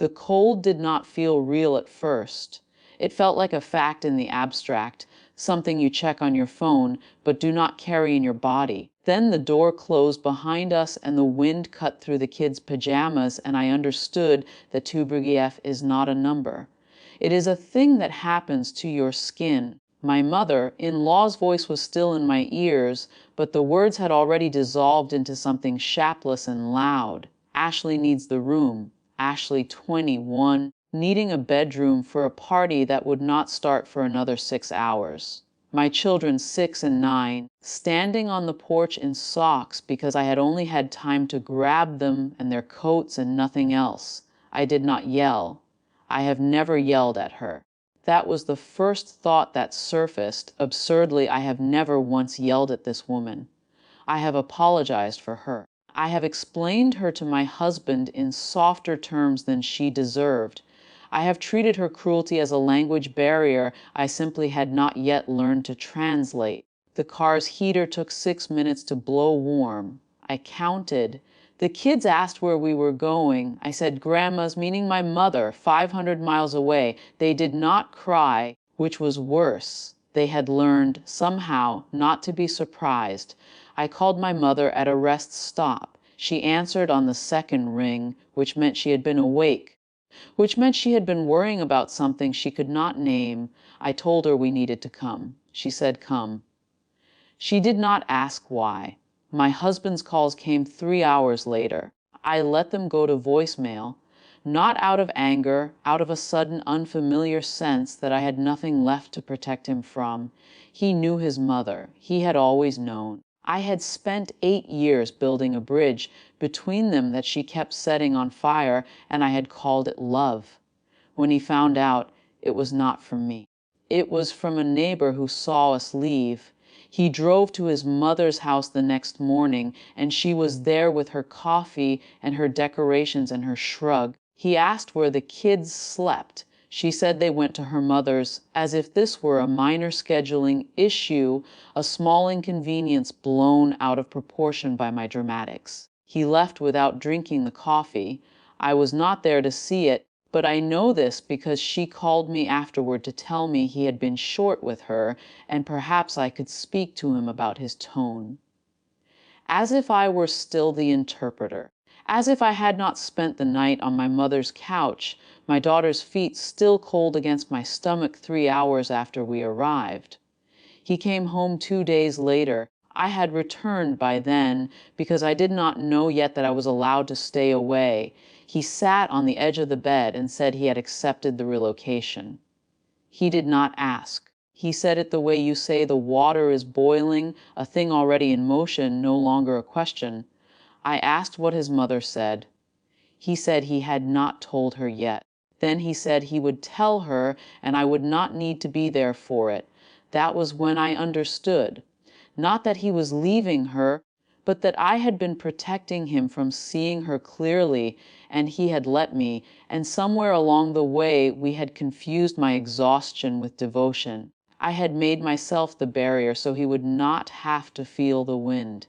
The cold did not feel real at first. It felt like a fact in the abstract, something you check on your phone but do not carry in your body. Then the door closed behind us and the wind cut through the kids' pajamas, and I understood that Tubrugiev is not a number. It is a thing that happens to your skin. My mother-in-law's voice was still in my ears, but the words had already dissolved into something shapless and loud. Ashley needs the room. Ashley, 21, needing a bedroom for a party that would not start for another 6 hours. My children, 6 and 9, standing on the porch in socks because I had only had time to grab them and their coats and nothing else. I did not yell. I have never yelled at her. That was the first thought that surfaced. Absurdly, I have never once yelled at this woman. I have apologized for her. I have explained her to my husband in softer terms than she deserved. I have treated her cruelty as a language barrier I simply had not yet learned to translate. The car's heater took 6 minutes to blow warm. I counted. The kids asked where we were going. I said, Grandma's, meaning my mother, 500 miles away. They did not cry, which was worse. They had learned, somehow, not to be surprised. I called my mother at a rest stop. She answered on the second ring, which meant she had been awake, which meant she had been worrying about something she could not name. I told her we needed to come. She said, come. She did not ask why. My husband's calls came 3 hours later. I let them go to voicemail, not out of anger, out of a sudden unfamiliar sense that I had nothing left to protect him from. He knew his mother. He had always known. I had spent 8 years building a bridge between them that she kept setting on fire, and I had called it love. When he found out, it was not from me. It was from a neighbor who saw us leave. He drove to his mother's house the next morning, and she was there with her coffee and her decorations and her shrug. He asked where the kids slept. She said they went to her mother's, as if this were a minor scheduling issue, a small inconvenience blown out of proportion by my dramatics. He left without drinking the coffee. I was not there to see it, but I know this because she called me afterward to tell me he had been short with her, and perhaps I could speak to him about his tone. As if I were still the interpreter. As if I had not spent the night on my mother's couch, my daughter's feet still cold against my stomach 3 hours after we arrived. He came home 2 days later. I had returned by then because I did not know yet that I was allowed to stay away. He sat on the edge of the bed and said he had accepted the relocation. He did not ask. He said it the way you say the water is boiling, a thing already in motion, no longer a question. I asked what his mother said. He said he had not told her yet. Then he said he would tell her and I would not need to be there for it. That was when I understood. Not that he was leaving her, but that I had been protecting him from seeing her clearly, and he had let me, and somewhere along the way we had confused my exhaustion with devotion. I had made myself the barrier so he would not have to feel the wind.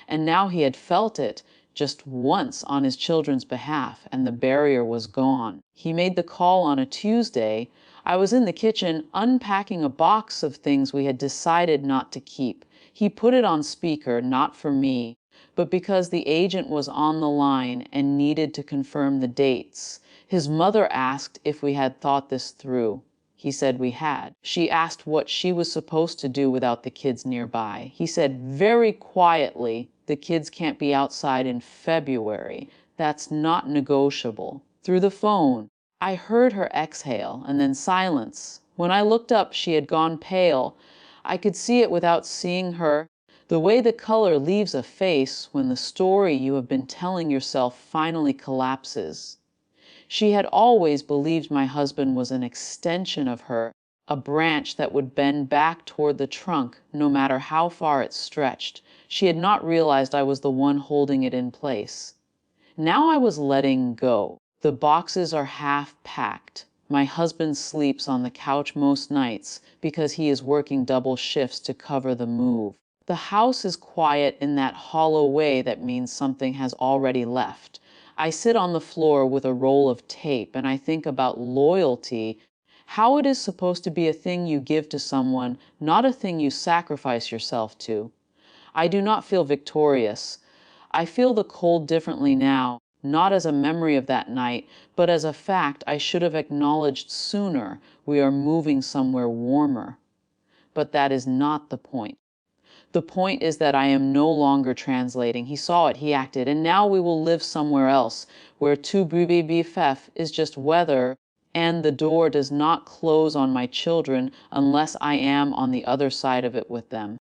And now he had felt it, just once on his children's behalf, and the barrier was gone. He made the call on a Tuesday. I was in the kitchen unpacking a box of things we had decided not to keep. He put it on speaker, not for me, but because the agent was on the line and needed to confirm the dates. His mother asked if we had thought this through. He said we had. She asked what she was supposed to do without the kids nearby. He said very quietly, the kids can't be outside in February. That's not negotiable. Through the phone, I heard her exhale and then silence. When I looked up, she had gone pale. I could see it without seeing her, the way the color leaves a face when the story you have been telling yourself finally collapses. She had always believed my husband was an extension of her, a branch that would bend back toward the trunk no matter how far it stretched. She had not realized I was the one holding it in place. Now I was letting go. The boxes are half packed. My husband sleeps on the couch most nights because he is working double shifts to cover the move. The house is quiet in that hollow way that means something has already left. I sit on the floor with a roll of tape and I think about loyalty, how it is supposed to be a thing you give to someone, not a thing you sacrifice yourself to. I do not feel victorious. I feel the cold differently now, not as a memory of that night, but as a fact I should have acknowledged sooner. We are moving somewhere warmer. But that is not the point. The point is that I am no longer translating. He saw it, he acted, and now we will live somewhere else, where tu bube bff is just weather, and the door does not close on my children unless I am on the other side of it with them.